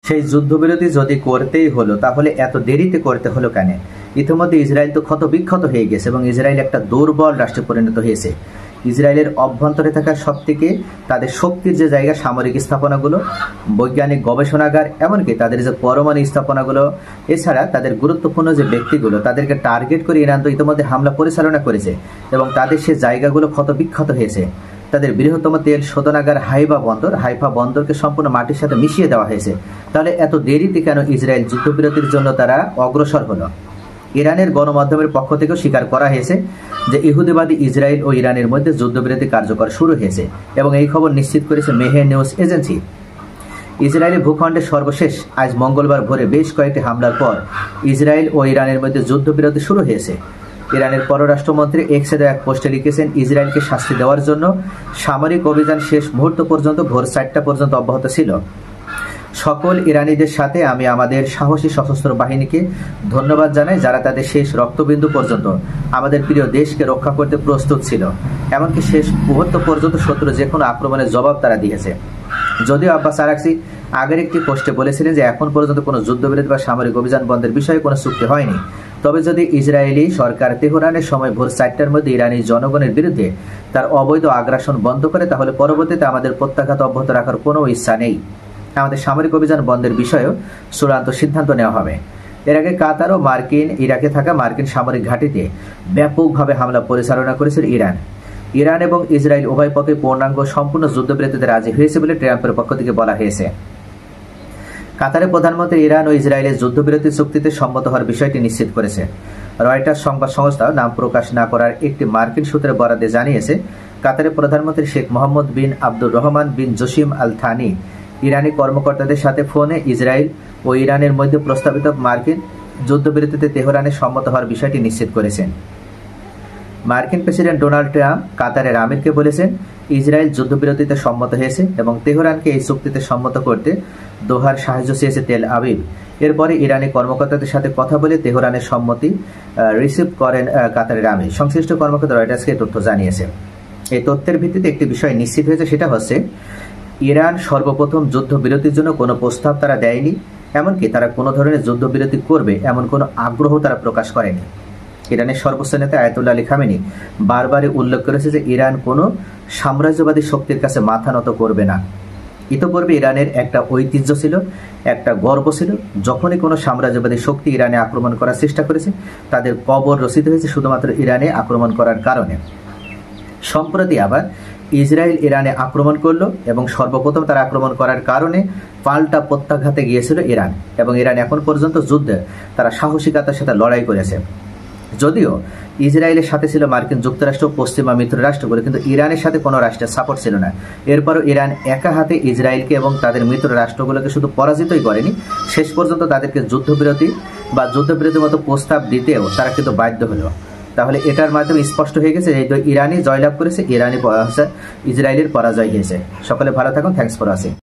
সেই যুদ্ধবিরতি যদি করতেই হলো তাহলে এত দেরিতে করতে হলো কেন? ইতিমধ্যে ইসরায়েল তো ক্ষত বিক্ষত হয়ে গেছে এবং ইসরায়েল একটা দুর্বল রাষ্ট্রে পরিণত হয়েছে। ইসরায়েলের অভ্যন্তরে থাকা সবথেকে তাদের শক্তির যে জায়গা, সামরিক স্থাপনাগুলো, বৈজ্ঞানিক গবেষণাগার, এমনকি তাদের যে পরমাণু স্থাপনাগুলো, এছাড়া তাদের গুরুত্বপূর্ণ যে ব্যক্তিগুলো, তাদেরকে টার্গেট করে ইরান তো ইতিমধ্যে হামলা পরিচালনা করেছে এবং তাদের সে জায়গাগুলো ক্ষত বিক্ষত হয়েছে। তাদের বৃহত্তম তেল শোধনাগার হাইফা বন্দরকে সম্পূর্ণ মাটির সাথে মিশিয়ে দেওয়া হয়েছে। তাহলে এত দেরিতে কেন ইসরায়েল যুদ্ধবিরতির জন্য তারা অগ্রসর হলো? ইরানের গণমাধ্যমের পক্ষ থেকেও স্বীকার করা হয়েছে যে ইহুদিবাদী ইসরায়েল ও ইরানের মধ্যে যুদ্ধবিরতি কার্যকর শুরু হয়েছে এবং এই খবর নিশ্চিত করেছে মেহের নিউজ এজেন্সি। ইসরায়েলি ভূখণ্ডে সর্বশেষ আজ মঙ্গলবার ভোরে বেশ কয়েকটি হামলার পর ইসরায়েল ও ইরানের মধ্যে যুদ্ধবিরতি শুরু হয়েছে। ইরানের পররাষ্ট্রমন্ত্রী এক্সে দেওয়া এক পোস্টে লিখেছেন, ইসরায়েলকে শাস্তি দেওয়ার জন্য সামরিক অভিযান শেষ মুহূর্ত পর্যন্ত ভোর 4টা পর্যন্ত অব্যাহত ছিল। সকল ইরানিদের সাথে আমি আমাদের সাহসী সশস্ত্র বাহিনীকে ধন্যবাদ জানাই, যারা তাদের শেষ রক্তবিন্দু পর্যন্ত আমাদের প্রিয় দেশকে রক্ষা করতে প্রস্তুত ছিল। এমনকি শেষ মুহূর্ত পর্যন্ত শত্রু যে কোনো আক্রমণের জবাব তারা দিয়েছে। যদিও আব্বাস আরাকচি আগের একটি পোস্টে বলেছিলেন যে এখন পর্যন্ত কোনো যুদ্ধবিরতি বা সামরিক অভিযান বন্ধের বিষয়ে কোনো চুক্তি হয়নি। তবে যদি ইসরায়েলি সরকার তেহরানের সময় ভোর 4টার মধ্যে ইরানি জনগণের বিরুদ্ধে তার অবৈধ আগ্রাসন বন্ধ করে, তাহলে পরবর্তীতে আমাদের প্রত্যাঘাত অব্যাহত রাখার কোনো ইচ্ছা নেই। আমাদের সামরিক অভিযান বন্ধের বিষয়েও চূড়ান্ত সিদ্ধান্ত নেওয়া হবে। এর আগে কাতার ও ইরাকে থাকা মার্কিন সামরিক ঘাঁটিতে ব্যাপকভাবে হামলা পরিচালনা করেছিল ইরান। ইরান এবং ইসরায়েল উভয় পক্ষে পূর্ণাঙ্গ সম্পূর্ণ যুদ্ধবিরতিতে রাজি হয়েছে বলে ট্রাম্পের পক্ষ থেকে বলা হয়েছে। কাতারের প্রধানমন্ত্রী ইরান ও ইসরায়েলের যুদ্ধবিরতি চুক্তিতে সম্মত হওয়ার বিষয়টি নিশ্চিত করেছে। রয়টার্স সংবাদ সংস্থা নাম প্রকাশ না করার একটি মার্কিন সূত্রে বরাদ্দে জানিয়েছে, কাতারের প্রধানমন্ত্রী শেখ মোহাম্মদ বিন আব্দুর রহমান বিন জসিম আল থানি ইরানি কর্মকর্তাদের সাথে ফোনে ইসরায়েল ও ইরানের মধ্যে প্রস্তাবিত মার্কিন যুদ্ধবিরতিতে তেহরানে সম্মত হওয়ার বিষয়টি নিশ্চিত করেছেন। মার্কিন প্রেসিডেন্ট ডোনাল্ড ট্রাম্প কাতারের আমিরকে বলেছেন, ইসরায়েল যুদ্ধবিরতিতে সম্মত হয়েছে এবং তেহরানকে এই চুক্তিতে সম্মত করতে দোহার সাহায্য চেয়েছে তেল আবিব। এরপরে ইরানি কর্মকর্তাদের সাথে কথা বলে তেহরানের সম্মতি রিসিভ করেন কাতারের আমির। সংশ্লিষ্ট কর্মকর্তা রয়টার্সকে তথ্য জানিয়েছে। এই তথ্যের ভিত্তিতে একটি বিষয় নিশ্চিত হয়েছে, সেটা হচ্ছে ইরান সর্বপ্রথম যুদ্ধবিরতির জন্য কোনো প্রস্তাব তারা দেয়নি, এমনকি তারা কোনো ধরনের যুদ্ধবিরতি করবে এমন কোনো আগ্রহ তারা প্রকাশ করেনি। ইরানের সর্বোচ্চ নেতা আয়াতুল্লাহ আলী খামেনি বারবারই উল্লেখ করেছে যে ইরান কোনো সাম্রাজ্যবাদী শক্তির কাছে মাথা নত করবে না। ইতিপূর্বে ইরানের একটা ঐতিহ্য ছিল, একটা গর্ব ছিল, যখনই কোনো সাম্রাজ্যবাদী শক্তি ইরানে আক্রমণ করার চেষ্টা করেছে তাদের কবর রচিত হয়েছে শুধুমাত্র ইরানে আক্রমণ করার কারণে। সম্প্রতি আবার ইসরায়েল ইরানে আক্রমণ করলো এবং সর্বপ্রথম তারা আক্রমণ করার কারণে পাল্টা প্রত্যাঘাতে গিয়েছিল ইরান এবং ইরান এখন পর্যন্ত যুদ্ধে তারা সাহসিকতার সাথে লড়াই করেছে। যদিও ইসরায়েলের সাথে ছিল মার্কিন যুক্তরাষ্ট্র, পশ্চিমা মিত্র রাষ্ট্রগুলো, কিন্তু ইরানের সাথে কোনো রাষ্ট্রের সাপোর্ট ছিল না। এরপরও ইরান একা হাতে ইসরায়েলকে এবং তাদের মিত্র রাষ্ট্রগুলোকে শুধু পরাজিতই করেনি, শেষ পর্যন্ত তাদেরকে যুদ্ধবিরতির মতো প্রস্তাব দিতেও তারা কিন্তু বাধ্য হলো। তাহলে এটার মাধ্যমে স্পষ্ট হয়ে গেছে যে ইরানই জয়লাভ করেছে, ইসরায়েলের পরাজয় হয়েছে। সকলে ভালো থাকুন। Thanks for watching.